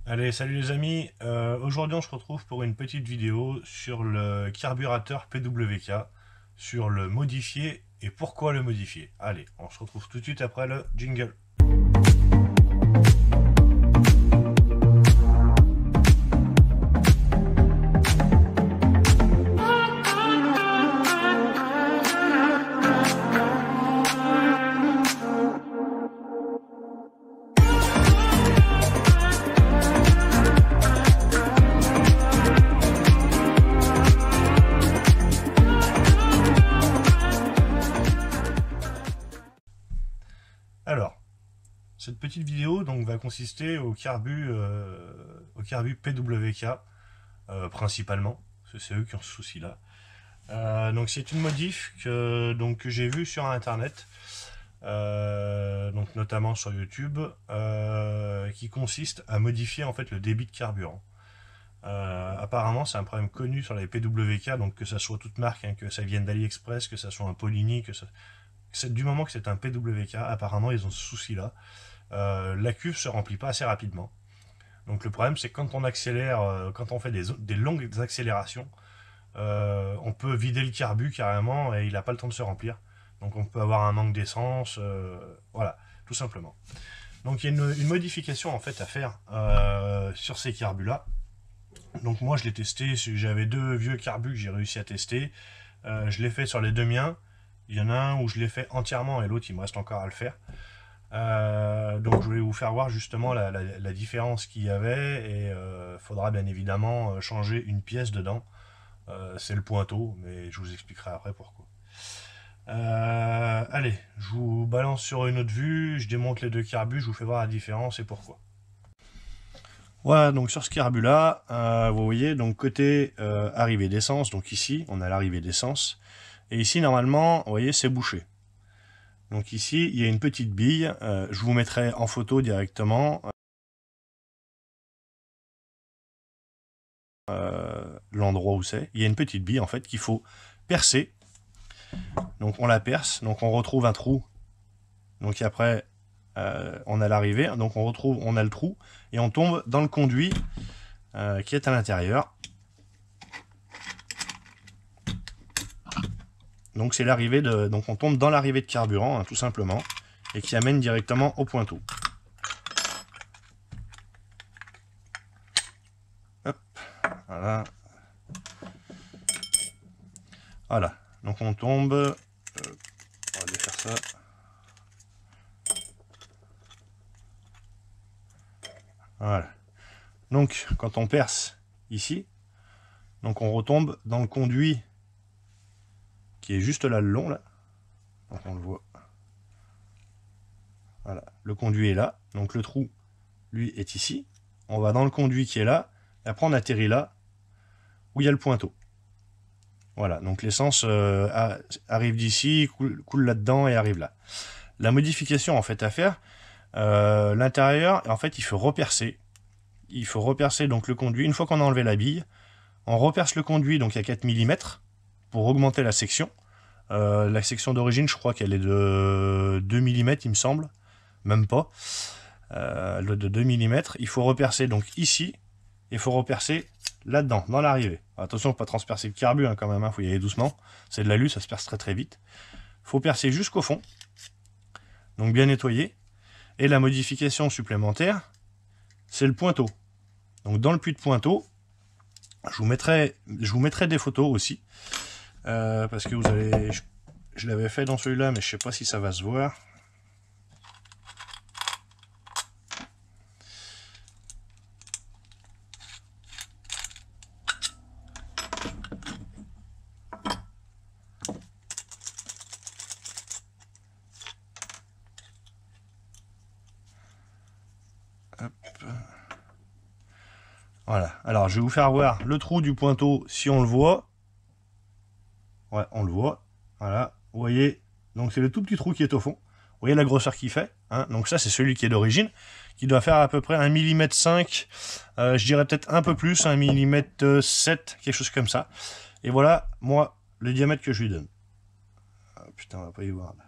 Allez, salut les amis. Aujourd'hui, on se retrouve pour une petite vidéo sur le carburateur PWK, sur le modifier et pourquoi le modifier. Allez, on se retrouve tout de suite après le jingle. Alors, cette petite vidéo donc va consister au carbu PWK principalement, parce que c'est eux qui ont ce souci-là. Donc c'est une modif que j'ai vue sur internet, donc notamment sur YouTube, qui consiste à modifier en fait le débit de carburant. Apparemment, c'est un problème connu sur les PWK, donc que ça soit toute marque, hein, que ça vienne d'AliExpress, que ça soit un Polini, du moment que c'est un PWK, apparemment ils ont ce souci-là. La cuve se remplit pas assez rapidement. Donc le problème, c'est que quand on accélère, quand on fait des longues accélérations, on peut vider le carbu carrément et il n'a pas le temps de se remplir. Donc on peut avoir un manque d'essence, voilà, tout simplement. Donc il y a une modification en fait à faire sur ces carbus là. Donc moi je l'ai testé, j'avais deux vieux carbus que j'ai réussi à tester. Je l'ai fait sur les deux miens. Il y en a un où je l'ai fait entièrement et l'autre il me reste encore à le faire. Donc je voulais vous faire voir justement la différence qu'il y avait et faudra bien évidemment changer une pièce dedans. C'est le pointeau, mais je vous expliquerai après pourquoi. Allez, je vous balance sur une autre vue, je démonte les deux carbus, je vous fais voir la différence et pourquoi. Voilà, donc sur ce carbu là, vous voyez, donc côté arrivée d'essence, donc ici on a l'arrivée d'essence, et ici normalement, vous voyez, c'est bouché. Donc ici, il y a une petite bille, je vous mettrai en photo directement l'endroit où c'est. Il y a une petite bille en fait qu'il faut percer. Donc on la perce, donc on retrouve un trou. Donc après, on a l'arrivée, donc on a le trou, et on tombe dans le conduit qui est à l'intérieur. Donc c'est l'arrivée donc on tombe dans l'arrivée de carburant, hein, tout simplement, et qui amène directement au pointeau. Hop, voilà. Voilà, donc on tombe, on va défaire ça. Voilà. Donc quand on perce ici, donc on retombe dans le conduit qui est juste là le long là. Donc on le voit. Voilà, le conduit est là, donc le trou lui est ici. On va dans le conduit qui est là, et après on atterrit là où il y a le pointeau. Voilà, donc l'essence arrive d'ici, coule là-dedans et arrive là. La modification en fait à faire, l'intérieur, en fait il faut repercer. Il faut repercer donc le conduit. Une fois qu'on a enlevé la bille, on reperce le conduit donc à 4 mm pour augmenter la section. La section d'origine, je crois qu'elle est de 2 mm, il me semble. Même pas. De 2 mm. Il faut repercer donc ici. Et il faut repercer là-dedans, dans l'arrivée. Attention, pas transpercer le carbu hein, quand même. Faut y aller doucement. C'est de l'alu, ça se perce très très vite. Il faut percer jusqu'au fond. Donc bien nettoyer. Et la modification supplémentaire, c'est le pointeau. Donc dans le puits de pointeau, je vous mettrai des photos aussi. Parce que vous allez... Je l'avais fait dans celui-là, mais je sais pas si ça va se voir. Hop. Voilà, alors je vais vous faire voir le trou du pointeau si on le voit. Ouais, on le voit. Voilà, vous voyez, donc c'est le tout petit trou qui est au fond. Vous voyez la grosseur qu'il fait, hein. Donc ça c'est celui qui est d'origine, qui doit faire à peu près 1,5 mm, je dirais peut-être un peu plus, 1,7 mm, quelque chose comme ça. Et voilà, moi, le diamètre que je lui donne. Ah, putain, on va pas y voir là.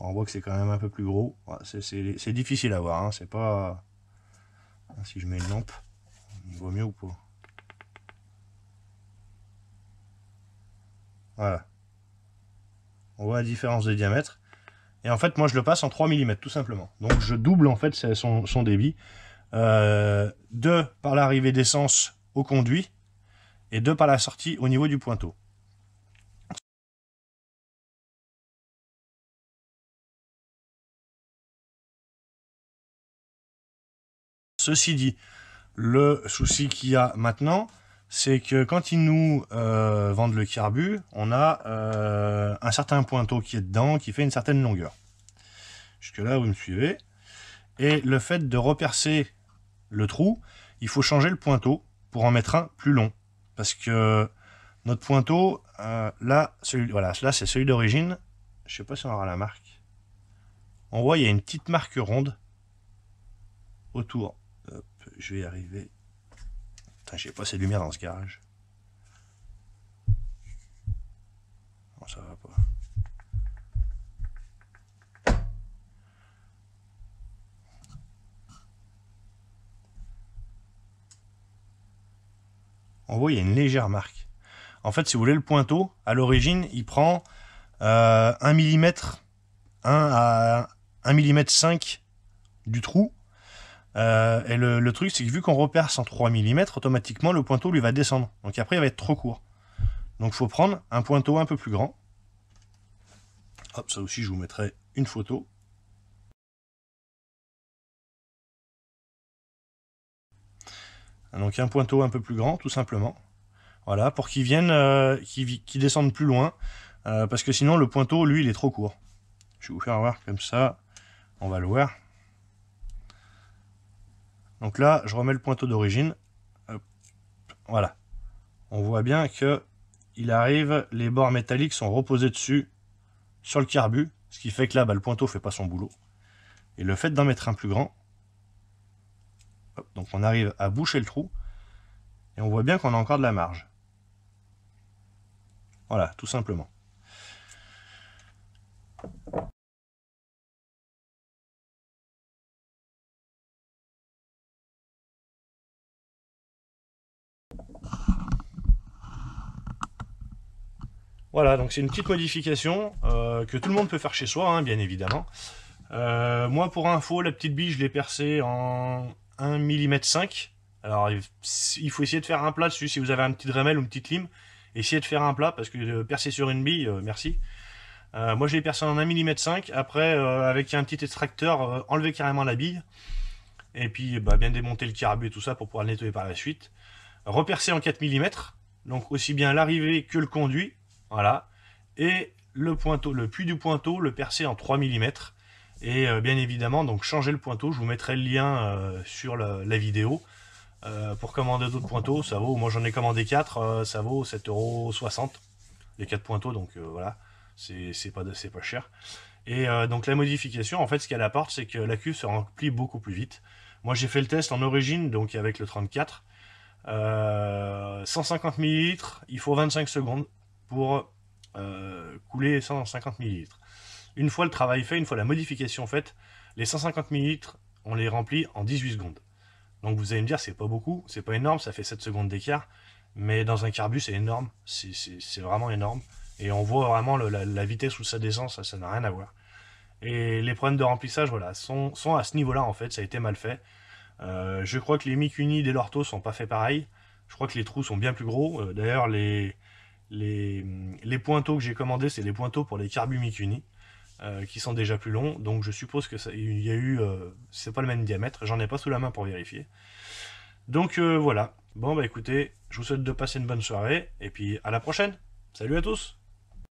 On voit que c'est quand même un peu plus gros. C'est difficile à voir, hein. C'est pas... Si je mets une lampe, il voit mieux ou pas? Voilà. On voit la différence de diamètre. Et en fait, moi, je le passe en 3 mm, tout simplement. Donc, je double, en fait, son débit. 2 par l'arrivée d'essence au conduit et 2 par la sortie au niveau du pointeau. Ceci dit, le souci qu'il y a maintenant, c'est que quand ils nous vendent le carbu, on a un certain pointeau qui est dedans, qui fait une certaine longueur. Jusque là, vous me suivez. Et le fait de repercer le trou, il faut changer le pointeau pour en mettre un plus long. Parce que notre pointeau, là, c'est celui d'origine. Je sais pas si on aura la marque. On voit, il y a une petite marque ronde autour. Hop, je vais y arriver. Putain, j'ai pas assez de lumière dans ce garage. Non, ça va pas. On voit, il y a une légère marque. En fait, si vous voulez, le pointeau, à l'origine, il prend 1 mm, 1 à 1 mm 5 du trou. Et le truc, c'est que vu qu'on reperce en 3 mm, automatiquement, le pointeau lui va descendre. Donc après, il va être trop court. Donc il faut prendre un pointeau un peu plus grand. Hop, ça aussi, je vous mettrai une photo. Donc un pointeau un peu plus grand, tout simplement. Voilà, pour qu'il vienne, qu'il descende plus loin. Parce que sinon, le pointeau, lui, il est trop court. Je vais vous faire voir comme ça. On va le voir. Donc là, je remets le pointeau d'origine. Voilà. On voit bien que il arrive, les bords métalliques sont reposés dessus sur le carbu, ce qui fait que là, le pointeau fait pas son boulot. Et le fait d'en mettre un plus grand, hop, donc on arrive à boucher le trou, et on voit bien qu'on a encore de la marge. Voilà, tout simplement. Voilà, donc c'est une petite modification que tout le monde peut faire chez soi, hein, bien évidemment. Moi, pour info, la petite bille, je l'ai percée en 1 mm 5. Alors, il faut essayer de faire un plat dessus. Si vous avez un petit Dremel ou une petite lime, essayez de faire un plat, parce que percer sur une bille, merci. Moi, je l'ai percé en 1 mm 5. Après, avec un petit extracteur, enlever carrément la bille. Et puis, bien démonter le carbu et tout ça pour pouvoir le nettoyer par la suite. Repercer en 4 mm. Donc, aussi bien l'arrivée que le conduit. Voilà. Et le pointeau, le puits du pointeau, le percer en 3 mm. Et bien évidemment, donc changer le pointeau. Je vous mettrai le lien sur la vidéo. Pour commander d'autres pointeaux, ça vaut, moi j'en ai commandé 4, ça vaut 7,60 €. Les 4 pointeaux, donc voilà, c'est pas cher. Et donc la modification, en fait, ce qu'elle apporte, c'est que la cuve se remplit beaucoup plus vite. Moi j'ai fait le test en origine, donc avec le 34. 150 ml, il faut 25 secondes pour couler 150 ml. Une fois le travail fait, une fois la modification faite, les 150 ml, on les remplit en 18 secondes. Donc vous allez me dire, c'est pas beaucoup, c'est pas énorme, ça fait 7 secondes d'écart, mais dans un carbu, c'est énorme, c'est vraiment énorme. Et on voit vraiment la vitesse où ça descend, ça n'a rien à voir. Et les problèmes de remplissage, voilà, sont à ce niveau-là, en fait, ça a été mal fait. Je crois que les Mikuni des Lorto sont pas faits pareil. Je crois que les trous sont bien plus gros. D'ailleurs, les pointeaux que j'ai commandés, c'est les pointeaux pour les carbus Mikuni, qui sont déjà plus longs. Donc je suppose que il y a eu, c'est pas le même diamètre. J'en ai pas sous la main pour vérifier. Donc voilà. Bon écoutez, je vous souhaite de passer une bonne soirée et puis à la prochaine. Salut à tous.